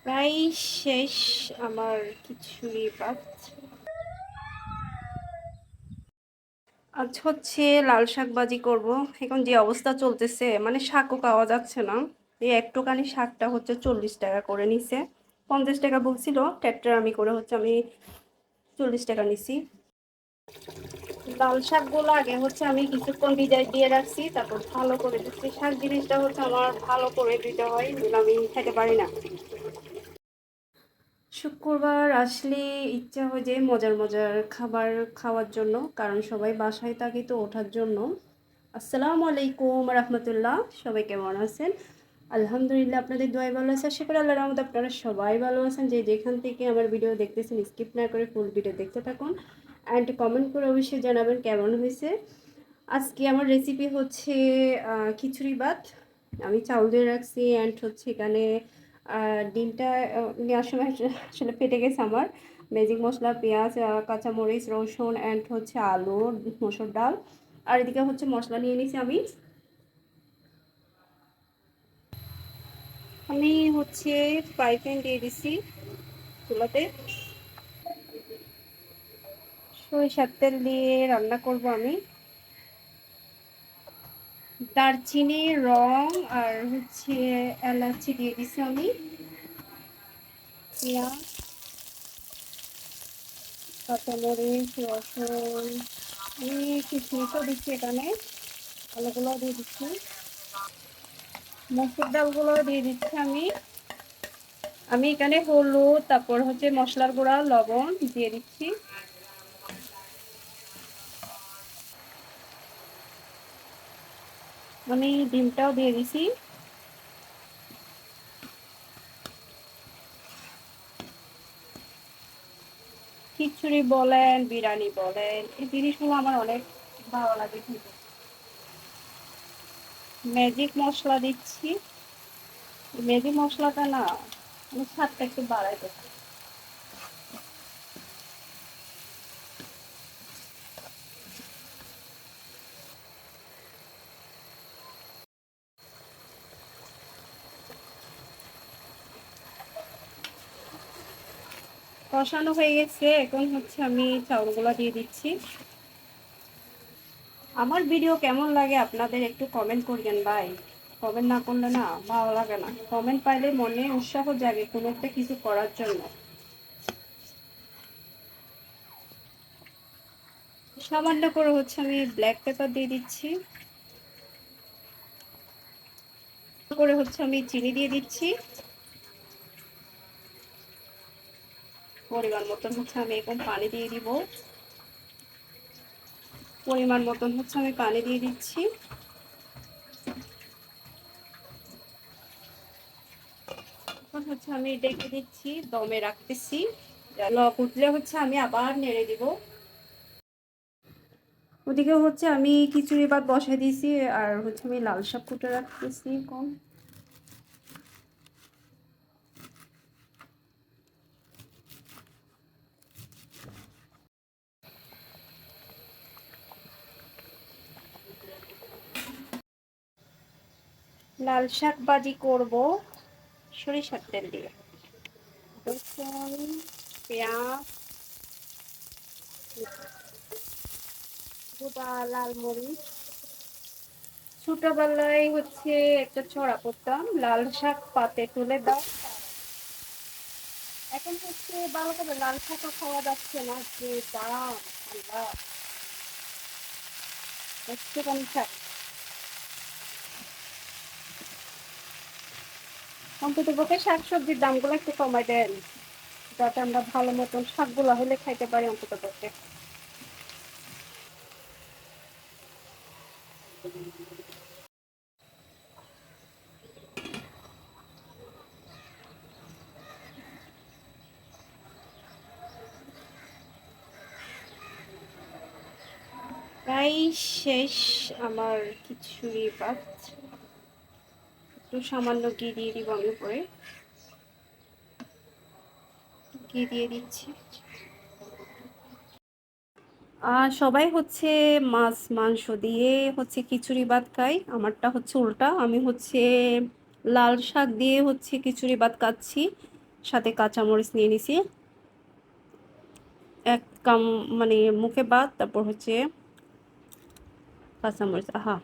প্রায় শেষ আমার খিচুড়ি ভাত। আজ হচ্ছে লাল শাক ভাজি করব। এখন যে অবস্থা চলতেছে মানে শাকও পাওয়া যাচ্ছে না। এই একটুখানি শাকটা হচ্ছে 40 টাকা করে নিছে, 50 টাকা বলছিল, টেট্রামি করে হচ্ছে আমি 40 টাকা নিছি। লাল শাকগুলো আগে হচ্ছে আমি কিছুক্ষণ ভিজাই দিয়ে রাখছি, তারপর ভালো করে দিচ্ছি। শাক জিনিসটা হচ্ছে আমার ভালো করে দিতে হয়, আমি খেতে পারি না। শুক্রবার আসলে ইচ্ছা হয় যে মজার মজার খাবার খাওয়ার জন্য, কারণ সবাই বাসায় থাকে তো ওঠার জন্য। আসসালামু আলাইকুম রহমতুল্লাহ, সবাই কেমন আছেন? আলহামদুলিল্লাহ, আপনাদের দোয়াই ভালো আছে। আশা করি আল্লাহর রহমতে আপনারা সবাই ভালো আছেন। যে যেখান থেকে আমার ভিডিও দেখতেছেন স্কিপ না করে ফুল ভিডিও দেখতে থাকুন অ্যান্ড কমেন্ট করে অবশ্যই জানাবেন কেমন হয়েছে। আজকে আমার রেসিপি হচ্ছে খিচুড়ি ভাত। আমি চাউল দিয়ে রাখছি অ্যান্ড হচ্ছে এখানে ডিমটা নেওয়ার সময় আসলে ফেটে গেছে আমার। ম্যাজিক মশলা, পেঁয়াজ, কাঁচামরিচ, রসুন অ্যান্ড হচ্ছে আলু, মসুর ডাল। আর এদিকে হচ্ছে মশলা নিয়ে নিছি আমি। আমি হচ্ছে ফ্রাই প্যান দিয়ে দিছি চুলাতে। সরিষার তেল দিয়ে রান্না করব আমি। দারচিনি, রং আর হচ্ছে এলাচি দিয়ে দিছি আমি। পেঁয়াজ, কাঁচামরিচ, রসুন, আমি কিশমিশও দিচ্ছি এখানে, আলুগুলো দিয়ে দিচ্ছি, মসুর ডালগুলো দিয়ে দিচ্ছি আমি। আমি এখানে হলুদ, তারপর হচ্ছে মশলার গুঁড়া, লবণ দিয়ে দিচ্ছি। আমি ডিমটাও দিয়ে দিছি। খিচুড়ি বলেন, বিরিয়ানি বলেন, এই জিনিসগুলো আমার অনেক ভালো লাগে খেতে। ম্যাজিক মশলা দিচ্ছি। ম্যাজিক মশলাটা না মানে স্বাদটা একটু বাড়াই দেবে। কষানো হয়ে গেছে, এখন হচ্ছে আমি চাউলগুলো দিয়ে দিচ্ছি। আমার ভিডিও কেমন লাগে আপনাদের একটু কমেন্ট করবেন ভাই। কমেন্ট না করলে না ভালো লাগে না। কমেন্ট পাইলে মনে উৎসাহ জাগে কোনো একটা কিছু করার জন্য। সামান্য করে হচ্ছে আমি ব্ল্যাক পেপার দিয়ে দিচ্ছি, করে হচ্ছে আমি চিনি দিয়ে দিচ্ছি। পরিমাণ মতন হচ্ছে আমি এখন পানি দিয়ে দিব। পরিমাণ মতন হচ্ছে আমি পানি দিয়ে দিচ্ছি। এখন হচ্ছে আমি ডেকে দিচ্ছি, দমে রাখতেছি। উঠলে হচ্ছে আমি আবার নেড়ে দিব। ওদিকে হচ্ছে আমি খিচুড়ি ভাত বসাই দিয়েছি, আর হচ্ছে আমি লাল শাক কুটে রাখতেছি কম। লাল শাক ভাজি করব সরিষার তেল দিয়ে। রসুন, পেঁয়াজ, গোটা লাল মরিচ। ছোটবেলায় হচ্ছে একটা ছড়া পড়তাম, লাল শাক পাতে তুলে দাও। এখন হচ্ছে ভালো করে লাল শাকও খাওয়া যাচ্ছে না, যে দাম। আল্লাহ, একটুখানি শাক অন্তত পক্ষে শাকসবজির দামগুলো একটু কমাই দেন, যাতে আমরা ভালো মতন শাকগুলো হলে খাইতে পারি অন্তত পক্ষে। প্রায় শেষ আমার খিচুড়ি ভাত। একটু সামান্য ঘি দিয়ে দিব আমি উপরে, ঘি দিয়ে দিচ্ছি। সবাই হচ্ছে মাছ মাংস দিয়ে হচ্ছে খিচুড়ি ভাত খাই, আমারটা হচ্ছে উল্টা। আমি হচ্ছে লাল শাক দিয়ে হচ্ছে খিচুড়ি ভাত খাচ্ছি। সাথে কাঁচামরিচ নিয়ে নিছি এক কাম, মানে মুখে বাদ, তারপর হচ্ছে কাঁচামরিচ। আহা,